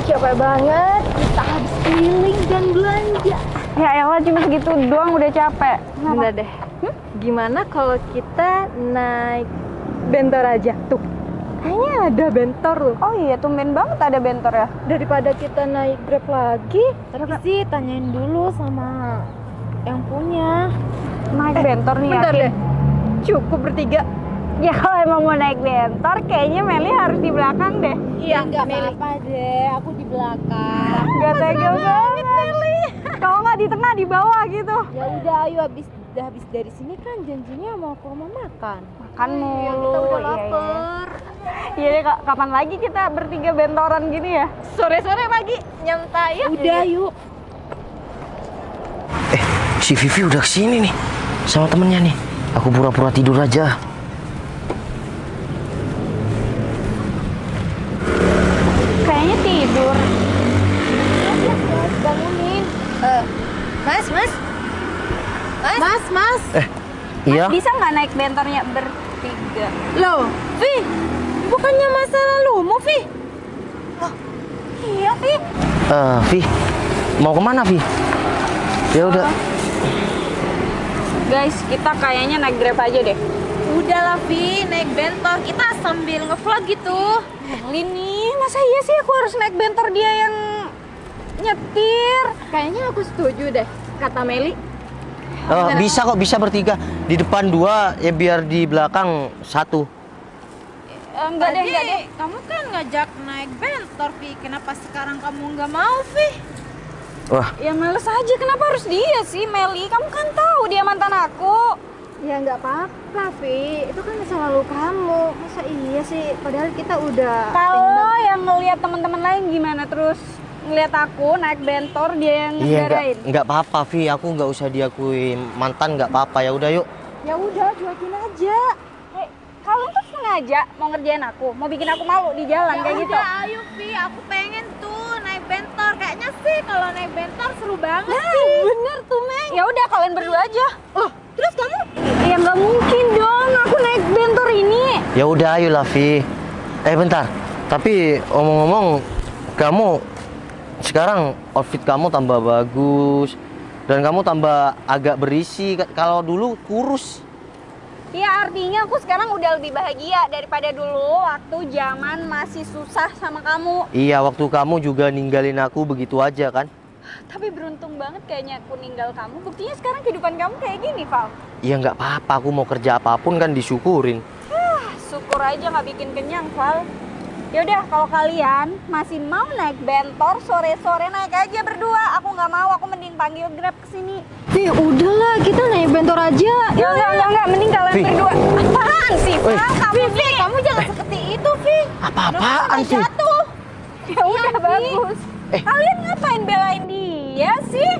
capek banget. Kita habis keliling dan belanja. Ya elah, cuma segitu doang udah capek. Bener deh. Gimana kalau kita naik bentor aja? Tuh, kayaknya ada bentor loh. Oh iya, tumben banget ada bentor ya. Daripada kita naik Grab lagi, tapi sih tanyain dulu sama yang punya. Naik bentor nih Bentar yakin? deh, cukup bertiga. Ya kalau emang mau naik bentor, kayaknya Meli harus di belakang deh. Iya, nggak apa-apa deh, aku di belakang. Gak tega banget Meli. Kalau nggak di tengah, di bawah gitu. Ya udah, ayo habis dari sini kan janjinya mau ke rumah makan. Makan mulu. Iya, kita udah Iya, lapar. Iya deh, kapan lagi kita bertiga bentoran gini ya? Sore-sore lagi nyantai ya. Udah yuk. Si Vivi udah kesini nih sama temennya nih. Aku pura-pura tidur aja. Kayaknya tidur. Bangunin. Mas. Iya. Bisa nggak naik bentornya bertiga? Loh, Vi, bukannya masa lalumu, Vi? Iya, Vi. Vi, mau kemana Vi? Ya udah. Guys, kita kayaknya naik Grab aja deh. Udahlah, Vi, naik bentor. Kita sambil nge-vlog gitu. Meli nih, masa iya sih aku harus naik bentor dia yang nyetir? Kayaknya aku setuju deh, kata Meli. Bisa kok, bisa bertiga. Di depan 2, ya biar di belakang 1. Enggak deh. Kamu kan ngajak naik bentor, Vi. Kenapa sekarang kamu nggak mau, Vi? Wah, Ya males aja, kenapa harus dia sih, Meli? Kamu kan tahu dia mantan aku. Ya nggak apa-apa, Vi. Itu kan masa lalu kamu. Masa iya sih? Padahal kita udah. Kalau yang ngelihat teman-teman lain gimana terus ngelihat aku naik bentor dia yang iya ngendarain? nggak apa-apa Vi. Aku nggak usah diakui mantan, nggak apa-apa. Ya udah yuk. Ya udah, cuekin aja. Kalian tuh sengaja mau ngerjain aku, mau bikin aku malu di jalan Ya kayak gitu. udah, ayo Vi. Aku pengen tuh naik bentor. Kayaknya sih kalau naik bentor seru banget sih. Bener tuh, Meng. Ya udah kalian berdua aja. Oh, terus kamu? Ya nggak mungkin dong, aku naik bentor ini. Ya udah ayolah Vi. Bentar. Tapi omong-omong, kamu sekarang outfit kamu tambah bagus dan kamu tambah agak berisi. Kalau dulu kurus. Ya artinya aku sekarang udah lebih bahagia daripada dulu waktu zaman masih susah sama kamu. Iya, waktu kamu juga ninggalin aku begitu aja kan? Tapi beruntung banget kayaknya aku ninggal kamu. Buktinya sekarang kehidupan kamu kayak gini, Val. Iya nggak apa-apa, aku mau kerja apapun kan disyukurin. Syukur aja nggak bikin kenyang, Val. Ya udah, kalau kalian masih mau naik bentor sore-sore naik aja berdua. Aku nggak mau, aku mending panggil Grab kesini. Vi, udahlah, kita naik bentor aja. Ya enggak, mending kalian Vi. berdua. Apaan sih, Woi. Val? Kamu Vi, kamu jangan seperti itu, Vi. Apa-apaan sih? Jatuh. Ya udah bagus. Kalian ngapain belain dia sih?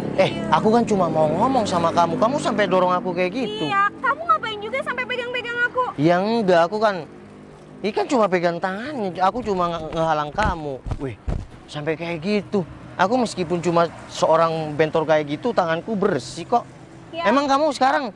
Aku kan cuma mau ngomong sama kamu. Kamu sampai dorong aku kayak gitu. Iya, kamu ngapain juga sampai pegang-pegang aku? Ya enggak, aku kan ini kan cuma pegang tangannya. Aku cuma ngehalang kamu. Wih, sampai kayak gitu. Aku meskipun cuma seorang bentor kayak gitu, tanganku bersih kok. Ya. Emang kamu sekarang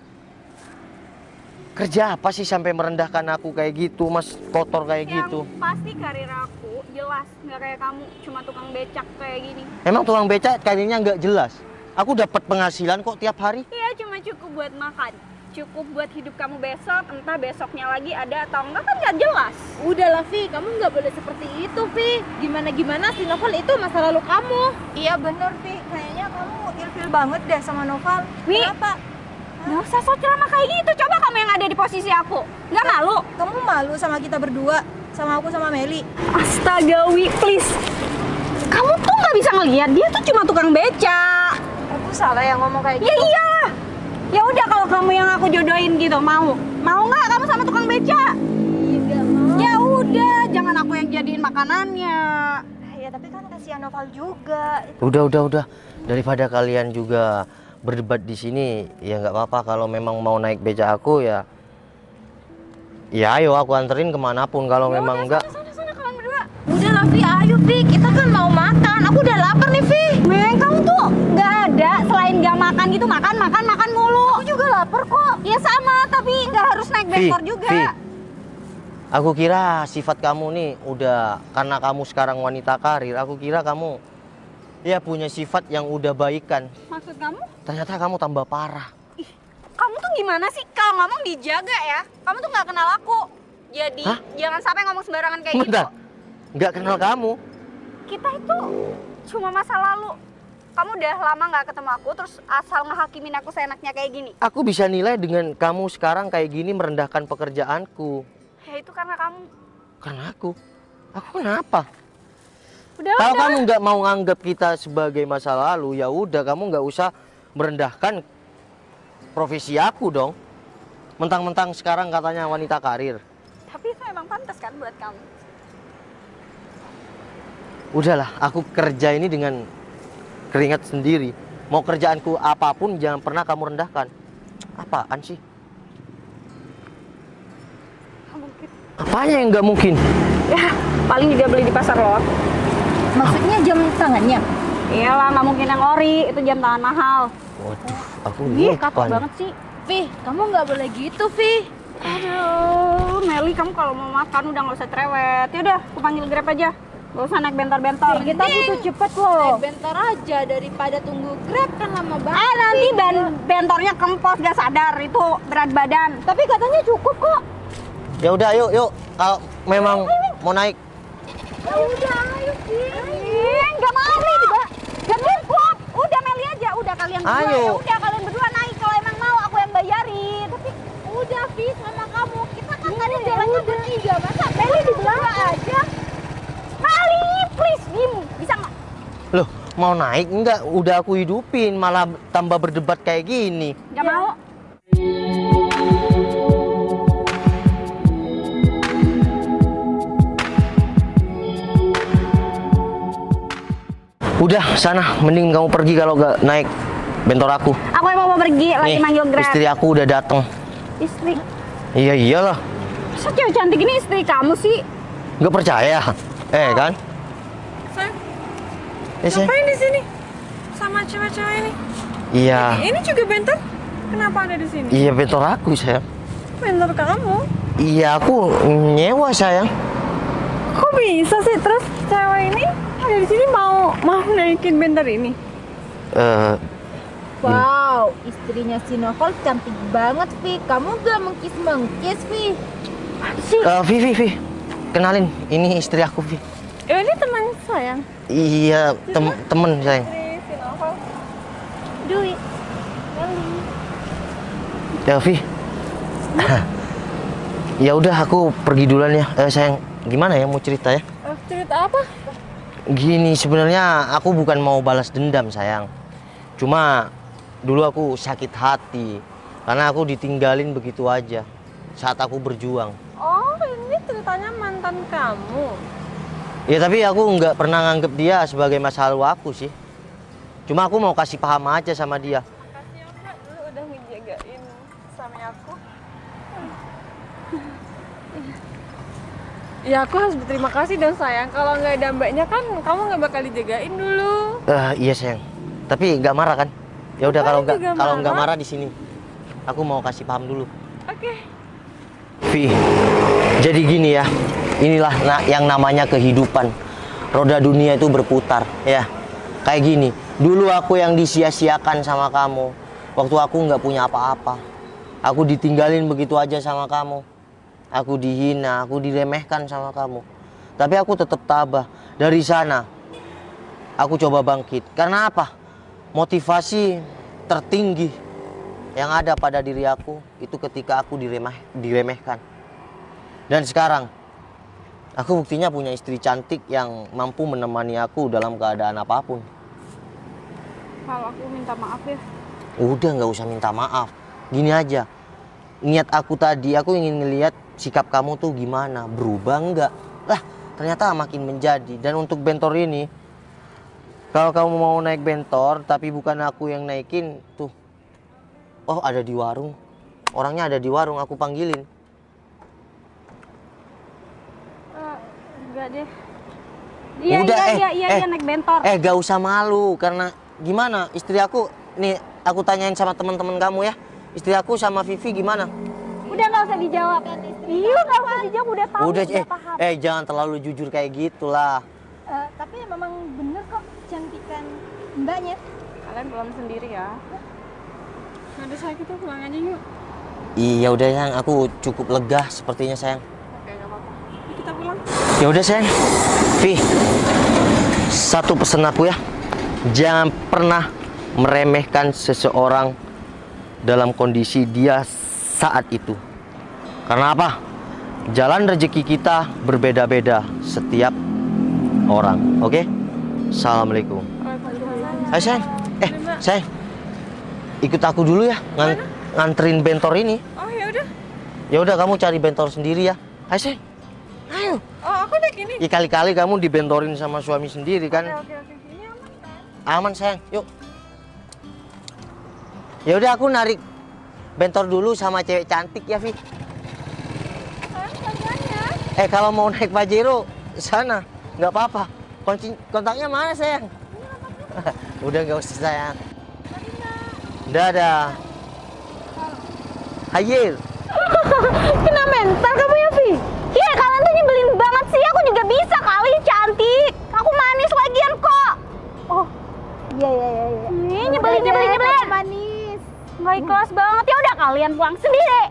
kerja apa sih sampai merendahkan aku kayak gitu, Mas, kotor kayak gitu? Pasti karir aku jelas nggak kayak kamu cuma tukang becak kayak gini. Emang tukang becak karirnya nggak jelas. Aku dapat penghasilan kok tiap hari. Iya, cuma cukup buat makan, cukup buat hidup kamu besok. Entah besoknya lagi ada atau enggak kan nggak jelas. Udahlah, Vi. Kamu nggak boleh seperti itu, Vi. Gimana si Novel itu masa lalu kamu. Iya bener, Vi. Kayaknya kamu ilfil banget deh sama Noval. Wi, Kenapa? nggak usah sok ceramah kayak gitu. Coba kamu yang ada di posisi aku, nggak malu? Kamu malu sama kita berdua? Sama aku sama Meli? Astaga, Wi, please. Kamu tuh nggak bisa ngelihat dia tuh cuma tukang becak. Aku salah yang ngomong kayak Ya gitu? iya. Ya udah kalau kamu yang aku jodohin gitu, mau nggak kamu sama tukang becak? Iya, mau. Ya udah, jangan aku yang jadiin makanannya. Ya tapi kan kasihan Noval juga. Udah. Daripada kalian juga berdebat di sini, ya nggak apa-apa. Kalau memang mau naik becak aku ya ayo aku anterin kemanapun. Kalau memang enggak, Sana kalian berdua. Udahlah, Vi. Ayo, Vi. Kita kan mau makan. Aku udah lapar nih, Vi. Meng, kamu tuh nggak ada selain nggak makan gitu, makan mulu. Aku juga lapar kok. Ya sama, tapi nggak harus naik bentor juga. Vi, Aku kira sifat kamu nih udah, karena kamu sekarang wanita karir, aku kira kamu ya punya sifat yang udah baikan. Maksud kamu? Ternyata kamu tambah parah. Kamu tuh gimana sih? Kalau ngomong dijaga ya. Kamu tuh nggak kenal aku. Jadi Hah? jangan sampai ngomong sembarangan kayak Bentar, gitu. nggak kenal kamu. Kita itu cuma masa lalu. Kamu udah lama nggak ketemu aku, terus asal ngehakimin aku seenaknya kayak gini. Aku bisa nilai dengan kamu sekarang kayak gini merendahkan pekerjaanku. Ya itu karena kamu. Karena aku kenapa? Udah, Kalau kamu nggak mau nganggap kita sebagai masa lalu, ya udah kamu nggak usah merendahkan profesi aku dong. Mentang-mentang sekarang katanya wanita karir. Tapi itu emang pantas kan buat kamu. Udahlah, aku kerja ini dengan keringat sendiri. Mau kerjaanku apapun jangan pernah kamu rendahkan. Apaan sih? Nggak mungkin. Apanya yang nggak mungkin? Ya, paling juga beli di pasar loh. Maksudnya jam tangannya? Iyalah, nggak mungkin yang ori. Itu jam tangan mahal. Waduh, aku Ih, lupa kaku nih. banget sih. Vi, kamu nggak boleh gitu, Vi. Aduh, Meli, kamu kalau mau makan udah nggak usah cerewet. Yaudah, aku panggil Grab aja. Gak usah naik bentor-bentor. Kita butuh cepet loh. Naik bentar aja daripada tunggu Grab kan lama banget. Nanti bentornya kempos gak sadar. Itu berat badan. Tapi katanya cukup kok. Ya udah, yuk. Kalau memang mau naik. Ya udah, ayo sih. Nggak mau nih juga. Gak cukup. Udah Meli aja. Udah kalian berdua. Ayo. Ya udah kalian berdua naik. Kalau emang mau aku yang bayarin. Tapi Udah Vi sama kamu. Kita kan tadi jalannya bertiga. Masa Meli di belakang aja? Meli, please, Bim. Bisa nggak? Loh, mau naik enggak? Udah aku hidupin, malah tambah berdebat kayak gini. Nggak mau. Udah, sana. Mending kamu pergi kalau nggak naik bentor aku. Aku emang mau pergi. Lagi Nih, manggil Grab. istri aku udah datang. Istri. Iya, iyalah. Masa cewek cantik ini istri kamu sih? Nggak percaya? Kan? Sayang, Sayang. ngapain di sini? Sama cewek-cewek ini? Iya. Ini juga bentor? Kenapa ada di sini? Iya, bentor aku, sayang. Bentor kamu? Iya, aku nyewa, sayang. Kok bisa sih? Terus cewek ini ada di sini mau naikin bentor ini? Eh, Wow, istrinya si Novel cantik banget, Vi. Kamu gak mengkis-mengkis, Vi. Vi. Kenalin, ini istri aku, Vi. Ini teman sayang. Iya, temen, sayang. Si Novel. Dui. Ya, Vi. Ya udah, aku pergi duluan ya. Sayang, gimana ya mau cerita ya? Cerita apa? Gini, sebenarnya aku bukan mau balas dendam, sayang. Cuma dulu aku sakit hati karena aku ditinggalin begitu aja saat aku berjuang. Oh, ini ceritanya mantan kamu. Ya tapi aku nggak pernah nganggep dia sebagai masa lalu aku sih. Cuma aku mau kasih paham aja sama dia. Makasih ya Kak, lu udah ngejagain suami aku. Ya aku harus berterima kasih dong sayang. Kalau nggak ada mbaknya kan kamu nggak bakal dijagain dulu. Iya sayang. Tapi nggak marah kan? Ya udah kalau Ngapain juga nggak marah? marah di sini. Aku mau kasih paham dulu. Oke. Vi, jadi gini ya. Inilah yang namanya kehidupan. Roda dunia itu berputar, ya. Kayak gini. Dulu aku yang disia-siakan sama kamu. Waktu aku nggak punya apa-apa. Aku ditinggalin begitu aja sama kamu. Aku dihina, aku diremehkan sama kamu. Tapi aku tetap tabah. Dari sana, aku coba bangkit. Karena apa? Motivasi tertinggi yang ada pada diri aku itu ketika aku diremehkan. Dan sekarang, aku buktinya punya istri cantik yang mampu menemani aku dalam keadaan apapun. Kalau aku minta maaf ya. Udah nggak usah minta maaf. Gini aja, niat aku tadi, aku ingin ngelihat sikap kamu tuh gimana, berubah nggak? Lah, ternyata makin menjadi. Dan untuk bentor ini, kalau kamu mau naik bentor, tapi bukan aku yang naikin, tuh. Oh, ada di warung. Orangnya ada di warung, aku panggilin. Enggak deh. Iya, Udah, iya, naik bentor. Gak usah malu, karena gimana? Istri aku, nih aku tanyain sama teman-teman kamu ya. Istri aku sama Vivi gimana? Udah nggak usah dijawab. Iya nggak usah dijawab, udah tahu. Udah, paham. jangan terlalu jujur kayak gitulah. Tapi memang bener kok cantikan mbaknya. Kalian pulang sendiri ya. Nggak ada saya, kita pulang aja yuk. Iya udah sayang, aku cukup lega sepertinya sayang. Oke, nggak apa-apa. Yuk, kita pulang. Ya udah sayang. Vi, satu pesan aku ya. Jangan pernah meremehkan seseorang dalam kondisi dia saat itu. Karena apa? Jalan rezeki kita berbeda-beda setiap orang. Oke? Assalamualaikum. Hai sayang. Sayang. Ikut aku dulu ya, nganterin bentor ini. Oh ya udah. Ya udah kamu cari bentor sendiri ya. Hai sayang. Ayo. Oh aku naik ini. Ya, kali-kali kamu dibentorin sama suami sendiri kan? Oke. Ini aman kan? Aman sayang. Yuk. Ya udah aku narik bentor dulu sama cewek cantik ya, Vi. Kalau mau naik Pajero sana, nggak apa-apa. Kontaknya mana sayang? Udah nggak usah sayang. Dadah. Hayir. Kena mental kamu ya, Vi? Iya, kalian tuh nyebelin banget sih. Aku juga bisa kali cantik. Aku manis lagian kok. Oh, iya. Ih, nyebelin. Manis. Nggak ikhlas banget. Ya udah kalian pulang sendiri.